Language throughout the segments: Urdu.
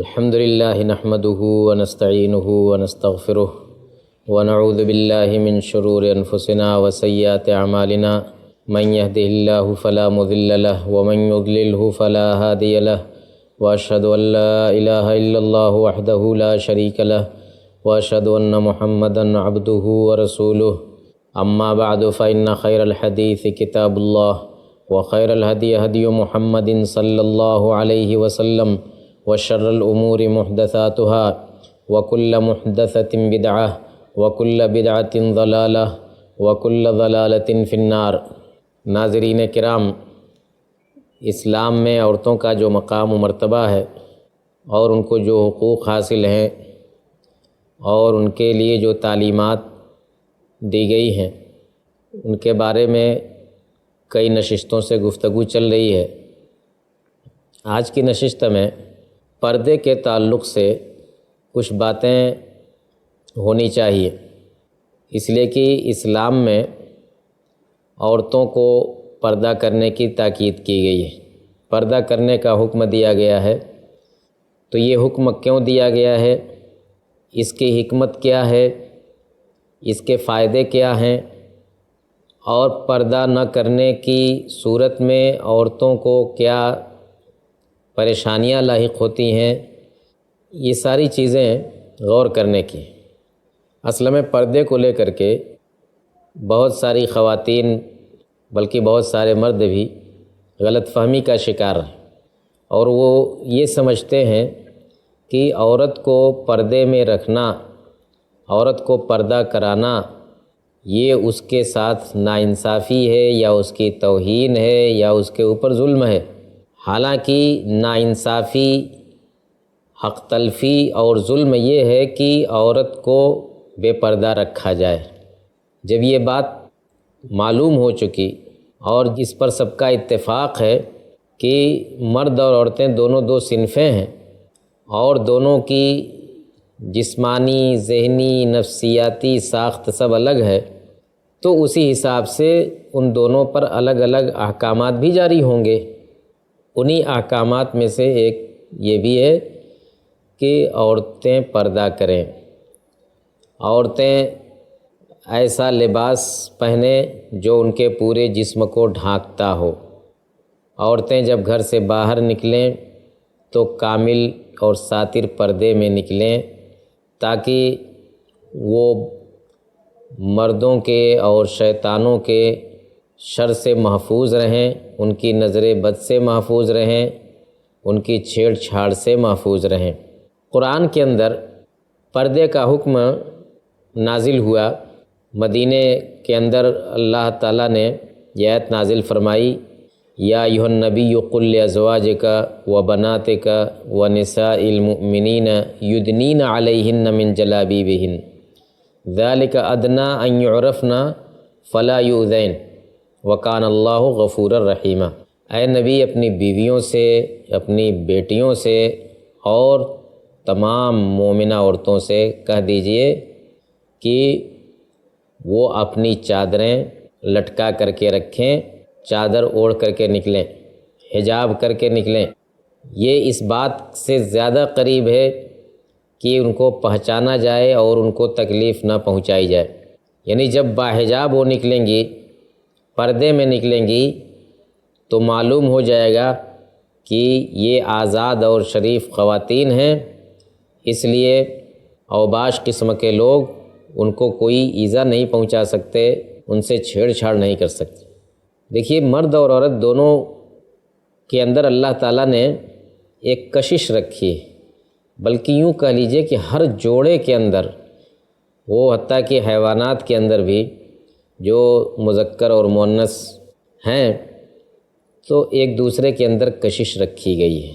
الحمد لله نحمده ونستعينه ونستغفره ونعوذ بالله من شرور أنفسنا وسيئات أعمالنا من يهده الله فلا مضل له ومن يضلله فلا هادي له وأشهد أن لا إله إلا الله وحده لا شريك له وأشهد أن محمدا عبده ورسوله أما بعد فإن خير الحديث كتاب الله وخير الهدي هدي محمد صلى الله عليه وسلم وشر الأمور محدثاتها وكل محدثة بدعة وكل بدعة ضلالة وكل ضلالة في النار۔ ناظرین کرام، اسلام میں عورتوں کا جو مقام و مرتبہ ہے اور ان کو جو حقوق حاصل ہیں اور ان کے لیے جو تعلیمات دی گئی ہیں ان کے بارے میں کئی نشستوں سے گفتگو چل رہی ہے۔ آج کی نشست میں پردے کے تعلق سے کچھ باتیں ہونی چاہیے، اس لیے کہ اسلام میں عورتوں کو پردہ کرنے کی تاکید کی گئی ہے، پردہ کرنے کا حکم دیا گیا ہے۔ تو یہ حکم کیوں دیا گیا ہے، اس کی حکمت کیا ہے، اس کے فائدے کیا ہیں، اور پردہ نہ کرنے کی صورت میں عورتوں کو کیا پریشانیاں لاحق ہوتی ہیں، یہ ساری چیزیں غور کرنے کی۔ اصل میں پردے کو لے کر کے بہت ساری خواتین بلکہ بہت سارے مرد بھی غلط فہمی کا شکار ہیں، اور وہ یہ سمجھتے ہیں کہ عورت کو پردے میں رکھنا، عورت کو پردہ کرانا، یہ اس کے ساتھ ناانصافی ہے یا اس کی توہین ہے یا اس کے اوپر ظلم ہے۔ حالانکہ ناانصافی، حق تلفی اور ظلم یہ ہے کہ عورت کو بے پردہ رکھا جائے۔ جب یہ بات معلوم ہو چکی اور جس پر سب کا اتفاق ہے کہ مرد اور عورتیں دونوں دو صنفیں ہیں اور دونوں کی جسمانی، ذہنی، نفسیاتی ساخت سب الگ ہے، تو اسی حساب سے ان دونوں پر الگ الگ احکامات بھی جاری ہوں گے۔ انہی احکامات میں سے ایک یہ بھی ہے کہ عورتیں پردہ کریں، عورتیں ایسا لباس پہنیں جو ان کے پورے جسم کو ڈھانکتا ہو۔ عورتیں جب گھر سے باہر نکلیں تو کامل اور ساتر پردے میں نکلیں، تاکہ وہ مردوں کے اور شیطانوں کے شر سے محفوظ رہیں، ان کی نظر بد سے محفوظ رہیں، ان کی چھیڑ چھاڑ سے محفوظ رہیں۔ قرآن کے اندر پردے کا حکم نازل ہوا۔ مدینے کے اندر اللہ تعالیٰ نے یہ آیت نازل فرمائی، یا ایھا النبی قل لازواجک وبناتک ونساء المؤمنین یدنین علیہن من جلابیبہن ذلک ادنی ان یعرفن فلا یؤذین وکان اللہ غفورا رحیما۔ اے نبی، اپنی بیویوں سے، اپنی بیٹیوں سے اور تمام مومنہ عورتوں سے کہہ دیجئے کہ وہ اپنی چادریں لٹکا کر کے رکھیں، چادر اوڑھ کر کے نکلیں، حجاب کر کے نکلیں۔ یہ اس بات سے زیادہ قریب ہے کہ ان کو پہچانا جائے اور ان کو تکلیف نہ پہنچائی جائے۔ یعنی جب باحجاب وہ نکلیں گی، پردے میں نکلیں گی، تو معلوم ہو جائے گا کہ یہ آزاد اور شریف خواتین ہیں، اس لیے اوباش قسم کے لوگ ان کو کوئی ایذا نہیں پہنچا سکتے، ان سے چھیڑ چھاڑ نہیں کر سکتے۔ دیکھیے، مرد اور عورت دونوں کے اندر اللہ تعالیٰ نے ایک کشش رکھی ہے، بلکہ یوں کہہ لیجئے کہ ہر جوڑے کے اندر، وہ حتیٰ کہ حیوانات کے اندر بھی جو مذکر اور مؤنث ہیں، تو ایک دوسرے کے اندر کشش رکھی گئی ہے۔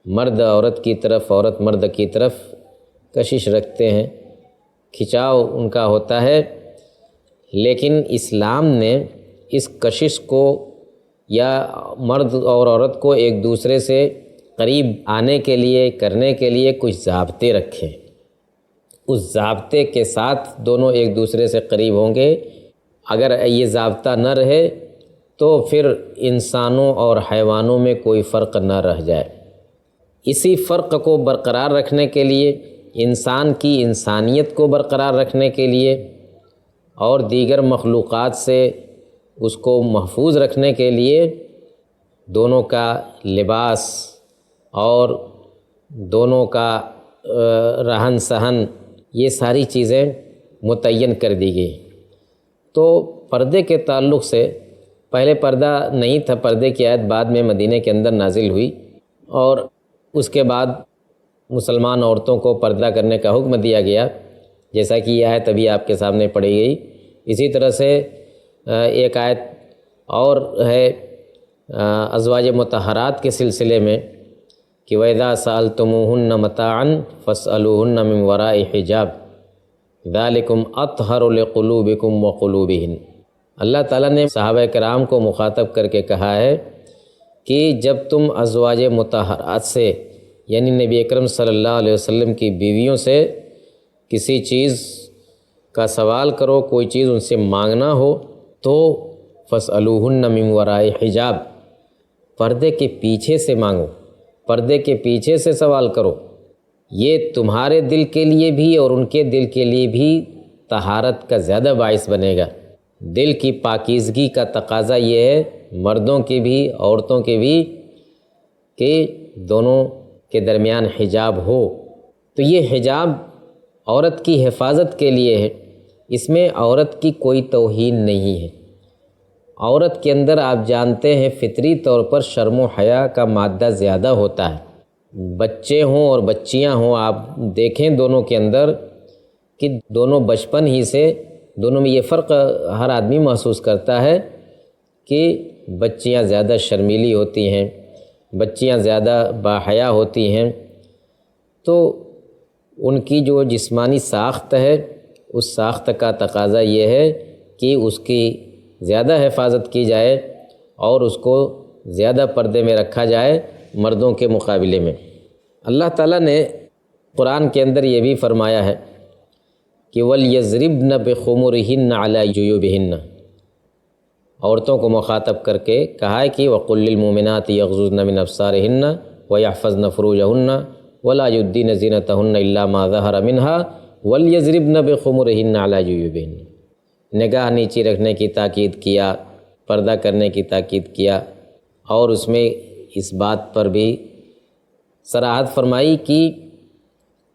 مرد عورت کی طرف، عورت مرد کی طرف کشش رکھتے ہیں، کھچاؤ ان کا ہوتا ہے، لیکن اسلام نے اس کشش کو یا مرد اور عورت کو ایک دوسرے سے قریب آنے کے لیے، کرنے کے لیے کچھ ضابطے رکھے۔ اس ضابطے کے ساتھ دونوں ایک دوسرے سے قریب ہوں گے۔ اگر یہ ضابطہ نہ رہے تو پھر انسانوں اور حیوانوں میں کوئی فرق نہ رہ جائے۔ اسی فرق کو برقرار رکھنے کے لیے، انسان کی انسانیت کو برقرار رکھنے کے لیے اور دیگر مخلوقات سے اس کو محفوظ رکھنے کے لیے دونوں کا لباس اور دونوں کا رہن سہن، یہ ساری چیزیں متعین کر دی گئی۔ تو پردے کے تعلق سے پہلے پردہ نہیں تھا، پردے کی آیت بعد میں مدینہ کے اندر نازل ہوئی، اور اس کے بعد مسلمان عورتوں کو پردہ کرنے کا حکم دیا گیا، جیسا کہ یہ آیت ابھی آپ کے سامنے پڑھی گئی۔ اسی طرح سے ایک آیت اور ہے ازواج مطہرات کے سلسلے میں کہ وَإِذَا سَأَلْتُمُوهُنَّ مَتَاعًا فَاسْأَلُوهُنَّ مِنْ وَرَاءِ حِجَابٍ ذَلِكُمْ أَطْهَرُ لِقُلُوبِكُمْ وَقُلُوبِهِنَّ۔ اللہ تعالیٰ نے صحابہ کرام کو مخاطب کر کے کہا ہے کہ جب تم ازواج مطہرات سے یعنی نبی اکرم صلی اللہ علیہ وسلم کی بیویوں سے کسی چیز کا سوال کرو، کوئی چیز ان سے مانگنا ہو، تو فَاسْأَلُوهُنَّ مِنْ وَرَاءِ حِجَابٍ، پردے کے پیچھے سے مانگو، پردے کے پیچھے سے سوال کرو۔ یہ تمہارے دل کے لیے بھی اور ان کے دل کے لیے بھی طہارت کا زیادہ باعث بنے گا۔ دل کی پاکیزگی کا تقاضا یہ ہے، مردوں کے بھی عورتوں کے بھی، کہ دونوں کے درمیان حجاب ہو۔ تو یہ حجاب عورت کی حفاظت کے لیے ہے، اس میں عورت کی کوئی توہین نہیں ہے۔ عورت کے اندر آپ جانتے ہیں فطری طور پر شرم و حیا کا مادہ زیادہ ہوتا ہے، بچے ہوں اور بچیاں ہوں، آپ دیکھیں دونوں کے اندر کہ دونوں بچپن ہی سے دونوں میں یہ فرق ہر آدمی محسوس کرتا ہے کہ بچیاں زیادہ شرمیلی ہوتی ہیں، بچیاں زیادہ باحیا ہوتی ہیں، تو ان کی جو جسمانی ساخت ہے اس ساخت کا تقاضا یہ ہے کہ اس کی زیادہ حفاظت کی جائے اور اس کو زیادہ پردے میں رکھا جائے مردوں کے مقابلے میں۔ اللہ تعالیٰ نے قرآن کے اندر یہ بھی فرمایا ہے کہ وَلْيَضْرِبْنَ بِخُمُرِهِنَّ عَلَى جُيُوبِهِنَّ، عورتوں کو مخاطب کر کے کہا ہے کہ وَقُلْ لِلْمُؤْمِنَاتِ يَغْضُضْنَ مِنْ أَبْصَارِهِنَّ وَيَحْفَظْنَ فُرُوجَهُنَّ وَلَا يُبْدِينَ زِينَتَهُنَّ إِلَّا مَا ظَهَرَ مِنْهَا وَلْيَضْرِبْنَ بِخُمُرِهِنَّ عَلَى جُيُوبِهِنَّ، نگاہ نیچی رکھنے کی تاکید کیا، پردہ کرنے کی تاکید کیا، اور اس میں اس بات پر بھی صراحت فرمائی کہ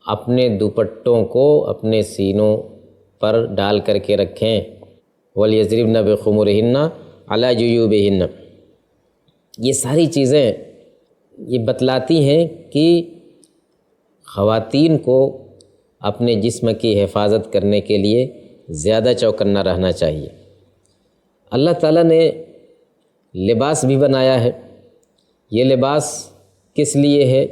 اپنے دوپٹوں کو اپنے سینوں پر ڈال کر کے رکھیں، وَلْيَضْرِبْنَ بِخُمُرِهِنَّ عَلَى جُيُوبِهِنَّ۔ یہ ساری چیزیں یہ بتلاتی ہیں کہ خواتین کو اپنے جسم کی حفاظت کرنے کے لیے زیادہ چوکنا رہنا چاہیے۔ اللہ تعالیٰ نے لباس بھی بنایا ہے، یہ لباس کس لیے ہے؟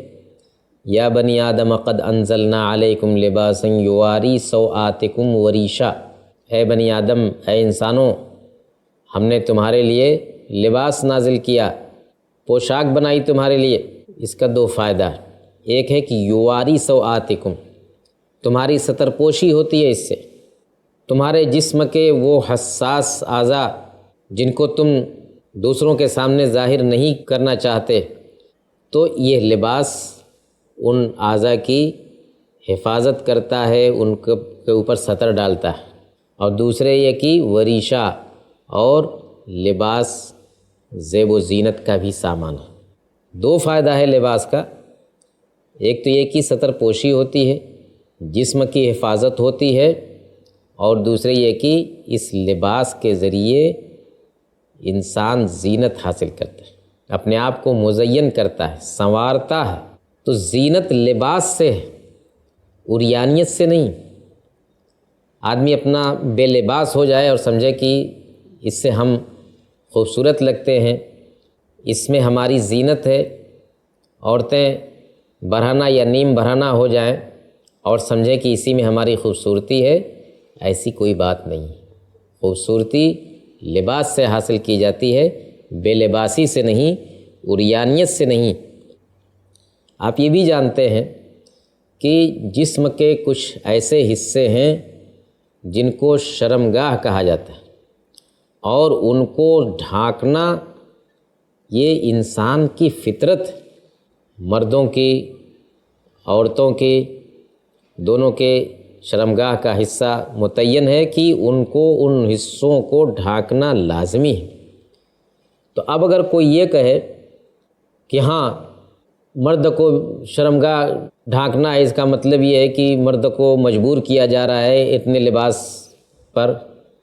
یا بنی آدم قد انزلنا علیکم لباسا یواری سوآتکم وریشا، اے بنی آدم، اے انسانوں، ہم نے تمہارے لیے لباس نازل کیا، پوشاک بنائی تمہارے لیے۔ اس کا دو فائدہ ہے، ایک ہے کہ یواری سوآتکم، تمہاری ستر پوشی ہوتی ہے اس سے، تمہارے جسم کے وہ حساس اعضاء جن کو تم دوسروں کے سامنے ظاہر نہیں کرنا چاہتے، تو یہ لباس ان اعضاء کی حفاظت کرتا ہے، ان کے اوپر ستر ڈالتا ہے۔ اور دوسرے یہ کہ وریشا، اور لباس زیب و زینت کا بھی سامان ہے۔ دو فائدہ ہے لباس کا، ایک تو یہ کہ ستر پوشی ہوتی ہے، جسم کی حفاظت ہوتی ہے، اور دوسرے یہ کہ اس لباس کے ذریعے انسان زینت حاصل کرتا ہے، اپنے آپ کو مزین کرتا ہے، سنوارتا ہے۔ تو زینت لباس سے ہے، عریانیت سے نہیں۔ آدمی اپنا بے لباس ہو جائے اور سمجھے کہ اس سے ہم خوبصورت لگتے ہیں، اس میں ہماری زینت ہے، عورتیں برہنہ یا نیم برہنہ ہو جائیں اور سمجھیں کہ اسی میں ہماری خوبصورتی ہے، ایسی کوئی بات نہیں۔ خوبصورتی لباس سے حاصل کی جاتی ہے، بے لباسی سے نہیں، عریانیت سے نہیں۔ آپ یہ بھی جانتے ہیں کہ جسم کے کچھ ایسے حصے ہیں جن کو شرمگاہ کہا جاتا ہے، اور ان کو ڈھانکنا یہ انسان کی فطرت ہے۔ مردوں کی عورتوں کی دونوں کے شرمگاہ کا حصہ متعین ہے کہ ان کو ان حصوں کو ڈھانکنا لازمی ہے۔ تو اب اگر کوئی یہ کہے کہ ہاں مرد کو شرمگاہ ڈھانکنا ہے، اس کا مطلب یہ ہے کہ مرد کو مجبور کیا جا رہا ہے اتنے لباس پر،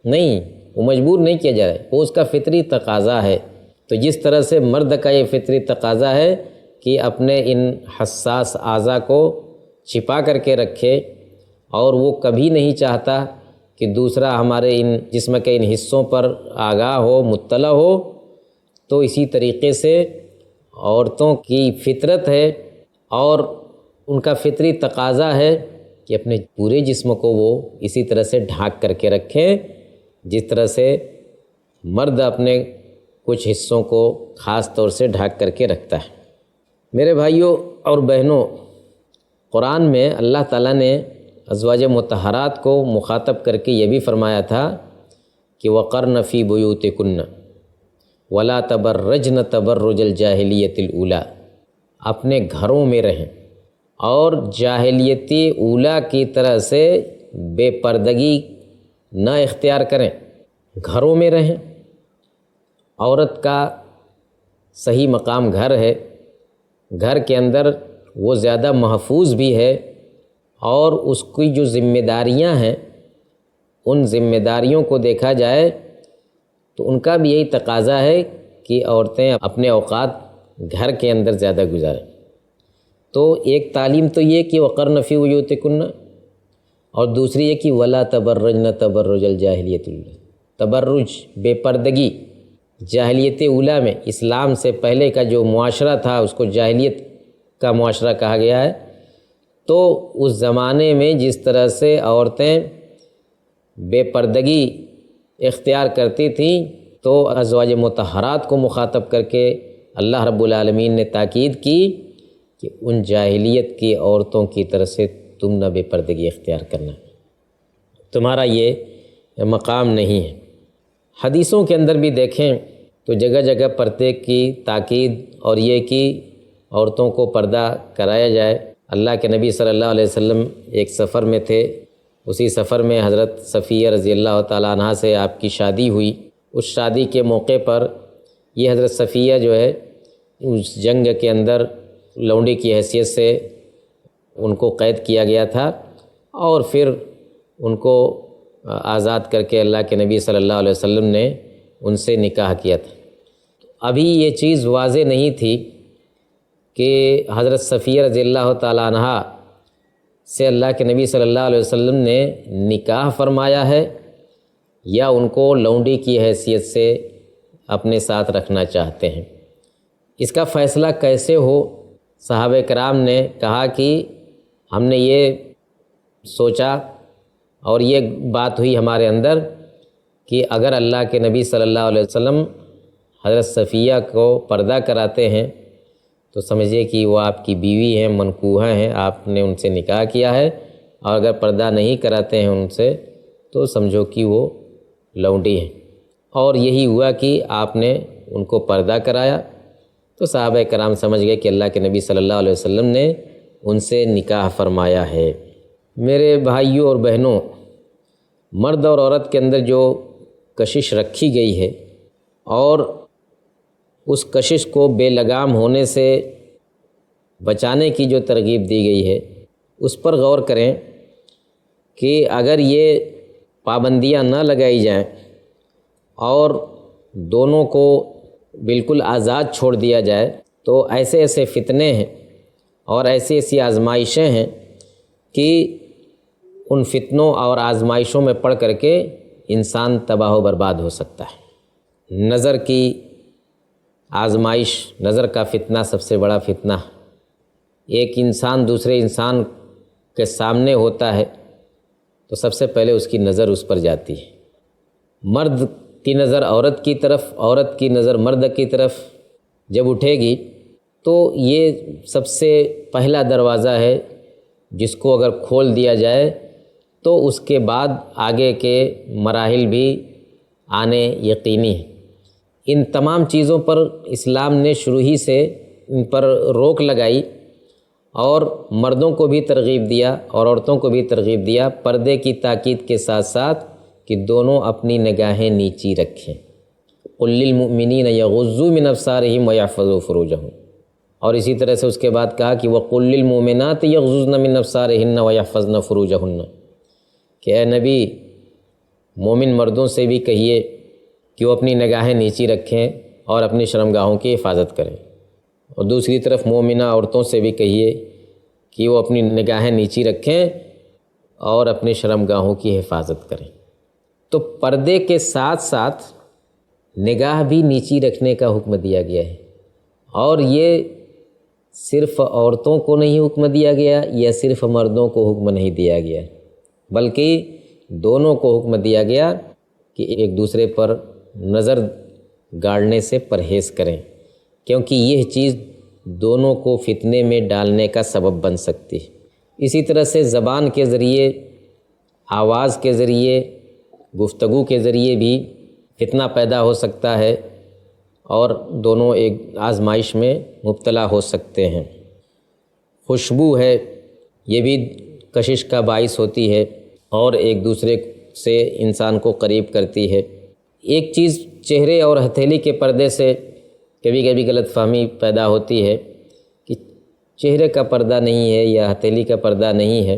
نہیں، وہ مجبور نہیں کیا جا رہا ہے، وہ اس کا فطری تقاضا ہے۔ تو جس طرح سے مرد کا یہ فطری تقاضا ہے کہ اپنے ان حساس اعضاء کو چھپا کر کے رکھے اور وہ کبھی نہیں چاہتا کہ دوسرا ہمارے ان جسم کے ان حصوں پر آگاہ ہو، مطلع ہو، تو اسی طریقے سے عورتوں کی فطرت ہے اور ان کا فطری تقاضا ہے کہ اپنے پورے جسم کو وہ اسی طرح سے ڈھانک کر کے رکھیں جس طرح سے مرد اپنے کچھ حصوں کو خاص طور سے ڈھانک کر کے رکھتا ہے۔ میرے بھائیوں اور بہنوں، قرآن میں اللہ تعالیٰ نے ازواج مطہرات کو مخاطب کر کے یہ بھی فرمایا تھا کہ وَقَرْنَ فِي بُيُوتِكُنَّ وَلَا تَبَرَّجْنَ تَبَرُّجَ الْجَاهِلِيَّةِ الْأُولَىٰ، اپنے گھروں میں رہیں اور جاہلیتی اولیٰ کی طرح سے بے پردگی نہ اختیار کریں، گھروں میں رہیں۔ عورت کا صحیح مقام گھر ہے، گھر کے اندر وہ زیادہ محفوظ بھی ہے اور اس کی جو ذمہ داریاں ہیں ان ذمہ داریوں کو دیکھا جائے تو ان کا بھی یہی تقاضا ہے کہ عورتیں اپنے اوقات گھر کے اندر زیادہ گزاریں۔ تو ایک تعلیم تو یہ کہ وقرن فی بیوتکن، اور دوسری یہ کہ ولا تبرجن تبرج الجاہلیت الاولیٰ، تبرج بے پردگی جاہلیت اولیٰ میں، اسلام سے پہلے کا جو معاشرہ تھا اس کو جاہلیت کا معاشرہ کہا گیا ہے۔ تو اس زمانے میں جس طرح سے عورتیں بے پردگی اختیار کرتی تھیں تو ازواج مطہرات کو مخاطب کر کے اللہ رب العالمین نے تاکید کی کہ ان جاہلیت کی عورتوں کی طرح سے تم نہ بے پردگی اختیار کرنا، تمہارا یہ مقام نہیں ہے۔ حدیثوں کے اندر بھی دیکھیں تو جگہ جگہ پردے کی تاکید اور یہ کہ عورتوں کو پردہ کرایا جائے۔ اللہ کے نبی صلی اللہ علیہ وسلم ایک سفر میں تھے، اسی سفر میں حضرت صفیہ رضی اللہ تعالیٰ عنہا سے آپ کی شادی ہوئی۔ اس شادی کے موقع پر یہ حضرت صفیہ جو ہے اس جنگ کے اندر لونڈی کی حیثیت سے ان کو قید کیا گیا تھا اور پھر ان کو آزاد کر کے اللہ کے نبی صلی اللہ علیہ وسلم نے ان سے نکاح کیا تھا۔ ابھی یہ چیز واضح نہیں تھی کہ حضرت صفیہ رضی اللہ تعالیٰ عنہا سے اللہ کے نبی صلی اللہ علیہ وسلم نے نکاح فرمایا ہے یا ان کو لونڈی کی حیثیت سے اپنے ساتھ رکھنا چاہتے ہیں۔ اس کا فیصلہ کیسے ہو؟ صحابہ کرام نے کہا کہ ہم نے یہ سوچا اور یہ بات ہوئی ہمارے اندر کہ اگر اللہ کے نبی صلی اللہ علیہ وسلم حضرت صفیہ کو پردہ کراتے ہیں تو سمجھیے کہ وہ آپ کی بیوی ہیں، منکوحہ ہیں، آپ نے ان سے نکاح کیا ہے، اور اگر پردہ نہیں کراتے ہیں ان سے تو سمجھو کہ وہ لونڈی ہیں۔ اور یہی ہوا کہ آپ نے ان کو پردہ کرایا تو صحابہ کرام سمجھ گئے کہ اللہ کے نبی صلی اللہ علیہ وسلم نے ان سے نکاح فرمایا ہے۔ میرے بھائیوں اور بہنوں، مرد اور عورت کے اندر جو کشش رکھی گئی ہے اور اس کشش کو بے لگام ہونے سے بچانے کی جو ترغیب دی گئی ہے اس پر غور کریں کہ اگر یہ پابندیاں نہ لگائی جائیں اور دونوں کو بالکل آزاد چھوڑ دیا جائے تو ایسے ایسے فتنے ہیں اور ایسی ایسی آزمائشیں ہیں کہ ان فتنوں اور آزمائشوں میں پڑ کر کے انسان تباہ و برباد ہو سکتا ہے۔ نظر کی آزمائش، نظر کا فتنہ سب سے بڑا فتنہ ہے۔ ایک انسان دوسرے انسان کے سامنے ہوتا ہے تو سب سے پہلے اس کی نظر اس پر جاتی ہے۔ مرد کی نظر عورت کی طرف، عورت کی نظر مرد کی طرف جب اٹھے گی تو یہ سب سے پہلا دروازہ ہے جس کو اگر کھول دیا جائے تو اس کے بعد آگے کے مراحل بھی آنے یقینی ہیں۔ ان تمام چیزوں پر اسلام نے شروع ہی سے ان پر روک لگائی اور مردوں کو بھی ترغیب دیا اور عورتوں کو بھی ترغیب دیا پردے کی تاکید کے ساتھ ساتھ کہ دونوں اپنی نگاہیں نیچی رکھیں۔ قل للمؤمنین یغضوا من ابصارہم ویحفظوا فروجہم، اور اسی طرح سے اس کے بعد کہا کہ وقل للمؤمنات یغضضن من ابصارہن ویحفظن فروجہن، کہ اے نبی مومن مردوں سے بھی کہیے کہ وہ اپنی نگاہیں نیچی رکھیں اور اپنی شرمگاہوں کی حفاظت کریں، اور دوسری طرف مومنہ عورتوں سے بھی کہیے کہ وہ اپنی نگاہیں نیچی رکھیں اور اپنی شرمگاہوں کی حفاظت کریں۔ تو پردے کے ساتھ ساتھ نگاہ بھی نیچی رکھنے کا حکم دیا گیا ہے، اور یہ صرف عورتوں کو نہیں حکم دیا گیا یا صرف مردوں کو حکم نہیں دیا گیا، بلکہ دونوں کو حکم دیا گیا کہ ایک دوسرے پر نظر گاڑنے سے پرہیز کریں، کیونکہ یہ چیز دونوں کو فتنے میں ڈالنے کا سبب بن سکتی ہے۔ اسی طرح سے زبان کے ذریعے، آواز کے ذریعے، گفتگو کے ذریعے بھی فتنہ پیدا ہو سکتا ہے اور دونوں ایک آزمائش میں مبتلا ہو سکتے ہیں۔ خوشبو ہے، یہ بھی کشش کا باعث ہوتی ہے اور ایک دوسرے سے انسان کو قریب کرتی ہے۔ ایک چیز چہرے اور ہتھیلی کے پردے سے کبھی کبھی غلط فہمی پیدا ہوتی ہے کہ چہرے کا پردہ نہیں ہے یا ہتھیلی کا پردہ نہیں ہے۔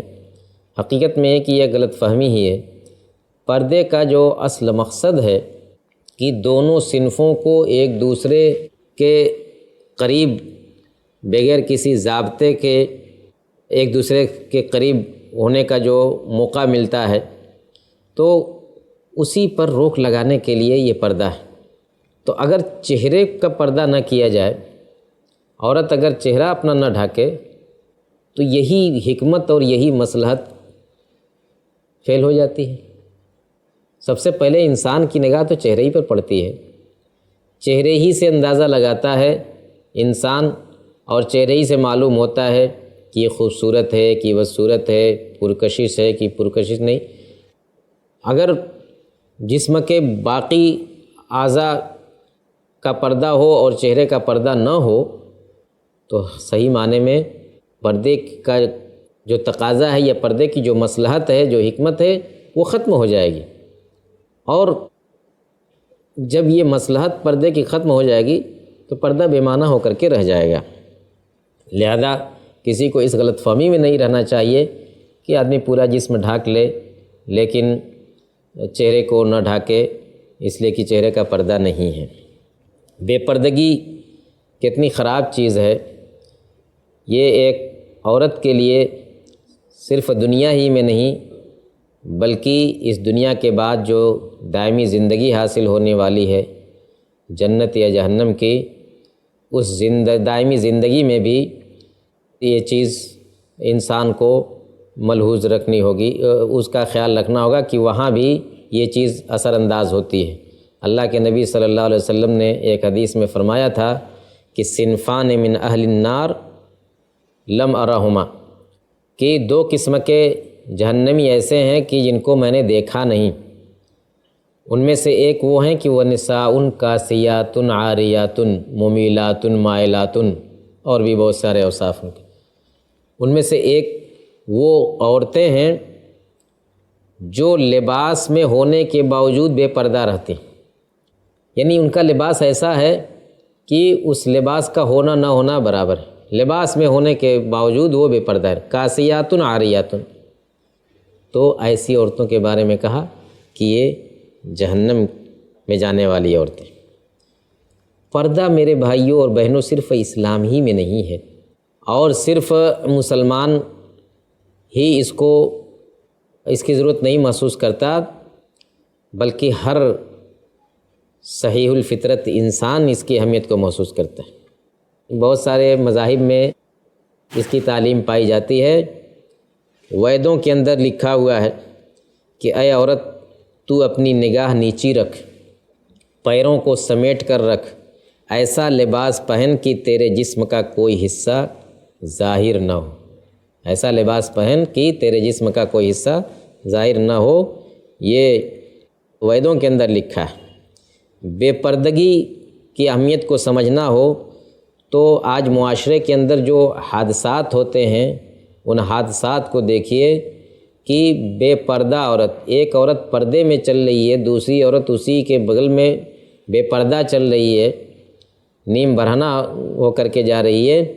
حقیقت میں ہے کہ یہ غلط فہمی ہی ہے۔ پردے کا جو اصل مقصد ہے کہ دونوں صنفوں کو ایک دوسرے کے قریب بغیر کسی ضابطے کے ایک دوسرے کے قریب ہونے کا جو موقع ملتا ہے، تو اسی پر روک لگانے کے لیے یہ پردہ ہے۔ تو اگر چہرے کا پردہ نہ کیا جائے، عورت اگر چہرہ اپنا نہ ڈھاکے، تو یہی حکمت اور یہی مصلحت فیل ہو جاتی ہے۔ سب سے پہلے انسان کی نگاہ تو چہرے ہی پر پڑتی ہے، چہرے ہی سے اندازہ لگاتا ہے انسان، اور چہرے ہی سے معلوم ہوتا ہے کہ یہ خوبصورت ہے کہ بدصورت ہے، پرکشش ہے کہ پرکشش نہیں۔ اگر جسم کے باقی اعضاء کا پردہ ہو اور چہرے کا پردہ نہ ہو تو صحیح معنی میں پردے کا جو تقاضا ہے یا پردے کی جو مصلحت ہے، جو حکمت ہے، وہ ختم ہو جائے گی، اور جب یہ مصلحت پردے کی ختم ہو جائے گی تو پردہ بے معنی ہو کر کے رہ جائے گا۔ لہذا کسی کو اس غلط فہمی میں نہیں رہنا چاہیے کہ آدمی پورا جسم ڈھانک لے لیکن چہرے کو نہ ڈھانکے، اس لیے کہ چہرے کا پردہ نہیں ہے۔ بے پردگی کتنی خراب چیز ہے۔ یہ ایک عورت کے لیے صرف دنیا ہی میں نہیں بلکہ اس دنیا کے بعد جو دائمی زندگی حاصل ہونے والی ہے، جنت یا جہنم کی، اس دائمی زندگی میں بھی یہ چیز انسان کو ملحوظ رکھنی ہوگی، اس کا خیال رکھنا ہوگا کہ وہاں بھی یہ چیز اثر انداز ہوتی ہے۔ اللہ کے نبی صلی اللہ علیہ وسلم نے ایک حدیث میں فرمایا تھا کہ صنفان من اہل النار لم ارہما، کہ دو قسم کے جہنمی ایسے ہیں کہ جن کو میں نے دیکھا نہیں۔ ان میں سے ایک وہ ہیں کہ وہ نساء کاسیات عاریات ممیلات مائلات، اور بھی بہت سارے اوصاف ہیں۔ ان میں سے ایک وہ عورتیں ہیں جو لباس میں ہونے کے باوجود بے پردہ رہتی ہیں، یعنی ان کا لباس ایسا ہے کہ اس لباس کا ہونا نہ ہونا برابر ہے، لباس میں ہونے کے باوجود وہ بے پردہ ہے۔ کاسیات عاریات، تو ایسی عورتوں کے بارے میں کہا کہ یہ جہنم میں جانے والی عورتیں۔ پردہ میرے بھائیوں اور بہنوں صرف اسلام ہی میں نہیں ہے، اور صرف مسلمان ہی اس کی ضرورت نہیں محسوس کرتا، بلکہ ہر صحیح الفطرت انسان اس کی اہمیت کو محسوس کرتا ہے۔ بہت سارے مذاہب میں اس کی تعلیم پائی جاتی ہے۔ ویدوں کے اندر لکھا ہوا ہے کہ اے عورت، تو اپنی نگاہ نیچی رکھ، پیروں کو سمیٹ کر رکھ، ایسا لباس پہن کہ تیرے جسم کا کوئی حصہ ظاہر نہ ہو، ایسا لباس پہن کہ تیرے جسم کا کوئی حصہ ظاہر نہ ہو۔ یہ ویدوں کے اندر لکھا ہے۔ بے پردگی کی اہمیت کو سمجھنا ہو تو آج معاشرے کے اندر جو حادثات ہوتے ہیں ان حادثات کو دیکھیے کہ بے پردہ عورت، ایک عورت پردے میں چل رہی ہے، دوسری عورت اسی کے بغل میں بے پردہ چل رہی ہے، نیم برہنہ ہو کر کے جا رہی ہے،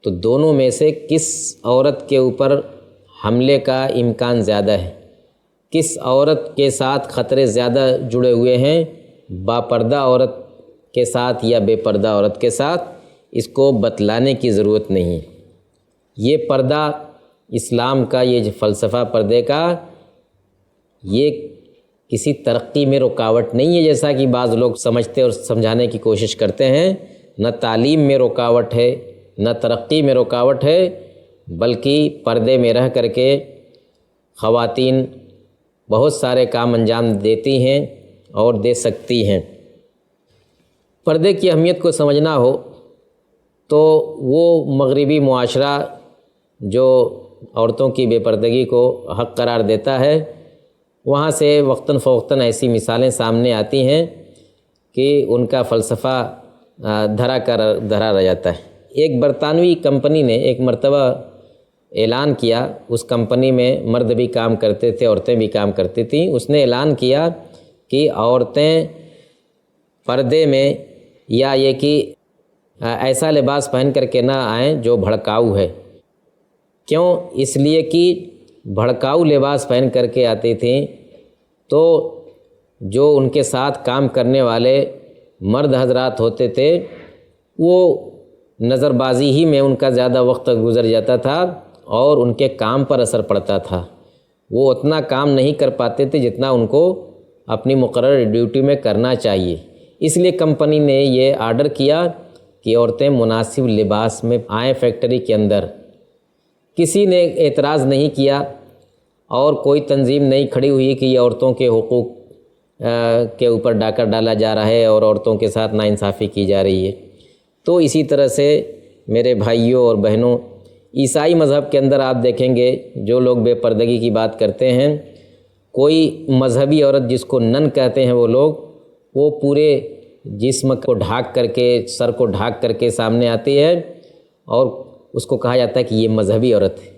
تو دونوں میں سے کس عورت کے اوپر حملے کا امکان زیادہ ہے؟ کس عورت کے ساتھ خطرے زیادہ جڑے ہوئے ہیں، باپردہ عورت کے ساتھ یا بے پردہ عورت کے ساتھ؟ اس کو بتلانے کی ضرورت نہیں۔ یہ پردہ اسلام کا، یہ جو فلسفہ پردے کا، یہ کسی ترقی میں رکاوٹ نہیں ہے جیسا کہ بعض لوگ سمجھتے اور سمجھانے کی کوشش کرتے ہیں۔ نہ تعلیم میں رکاوٹ ہے، نہ ترقی میں رکاوٹ ہے، بلکہ پردے میں رہ کر کے خواتین بہت سارے کام انجام دیتی ہیں اور دے سکتی ہیں۔ پردے کی اہمیت کو سمجھنا ہو تو وہ مغربی معاشرہ جو عورتوں کی بے پردگی کو حق قرار دیتا ہے، وہاں سے وقتاً فوقتاً ایسی مثالیں سامنے آتی ہیں کہ ان کا فلسفہ دھرا رہ جاتا ہے۔ ایک برطانوی کمپنی نے ایک مرتبہ اعلان کیا، اس کمپنی میں مرد بھی کام کرتے تھے، عورتیں بھی کام کرتی تھیں۔ اس نے اعلان کیا کہ عورتیں پردے میں یا یہ کہ ایسا لباس پہن کر کے نہ آئیں جو بھڑکاؤ ہے۔ کیوں؟ اس لیے کہ بھڑکاؤ لباس پہن کر کے آتی تھیں تو جو ان کے ساتھ کام کرنے والے مرد حضرات ہوتے تھے وہ نظر بازی ہی میں ان کا زیادہ وقت گزر جاتا تھا اور ان کے کام پر اثر پڑتا تھا۔ وہ اتنا کام نہیں کر پاتے تھے جتنا ان کو اپنی مقرر ڈیوٹی میں کرنا چاہیے۔ اس لیے کمپنی نے یہ آرڈر کیا کہ عورتیں مناسب لباس میں آئیں فیکٹری کے اندر۔ کسی نے اعتراض نہیں کیا اور کوئی تنظیم نہیں کھڑی ہوئی کہ یہ عورتوں کے حقوق کے اوپر ڈاکہ ڈالا جا رہا ہے اور عورتوں کے ساتھ ناانصافی کی جا رہی ہے۔ تو اسی طرح سے میرے بھائیوں اور بہنوں، عیسائی مذہب کے اندر آپ دیکھیں گے جو لوگ بے پردگی کی بات کرتے ہیں، کوئی مذہبی عورت جس کو نن کہتے ہیں وہ لوگ، وہ پورے جسم کو ڈھانک کر کے، سر کو ڈھانک کر کے سامنے آتی ہے اور اس کو کہا جاتا ہے کہ یہ مذہبی عورت ہے۔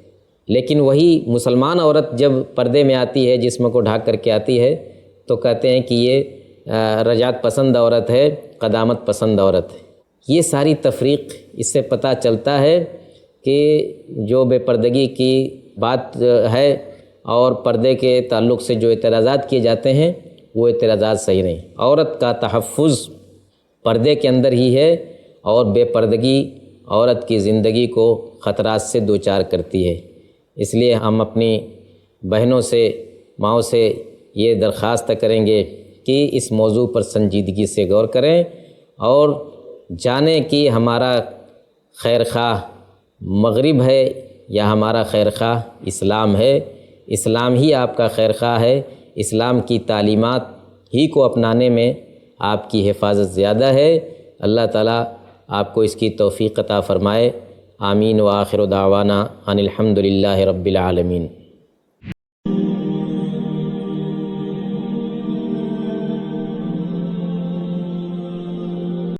لیکن وہی مسلمان عورت جب پردے میں آتی ہے، جسم کو ڈھانک کر کے آتی ہے، تو کہتے ہیں کہ یہ رجعت پسند عورت ہے، قدامت پسند عورت ہے۔ یہ ساری تفریق اس سے پتہ چلتا ہے کہ جو بے پردگی کی بات ہے اور پردے کے تعلق سے جو اعتراضات کیے جاتے ہیں وہ اعتراضات صحیح نہیں۔ عورت کا تحفظ پردے کے اندر ہی ہے اور بے پردگی عورت کی زندگی کو خطرات سے دوچار کرتی ہے۔ اس لیے ہم اپنی بہنوں سے، ماؤں سے یہ درخواست کریں گے کہ اس موضوع پر سنجیدگی سے غور کریں اور جانیں کہ ہمارا خیر خواہ مغرب ہے یا ہمارا خیر خواہ اسلام ہے۔ اسلام ہی آپ کا خیر خواہ ہے۔ اسلام کی تعلیمات ہی کو اپنانے میں آپ کی حفاظت زیادہ ہے۔ اللہ تعالیٰ آپ کو اس کی توفیق عطا فرمائے۔ آمین۔ وآخر دعوانا ان الحمد للہ رب العالمین۔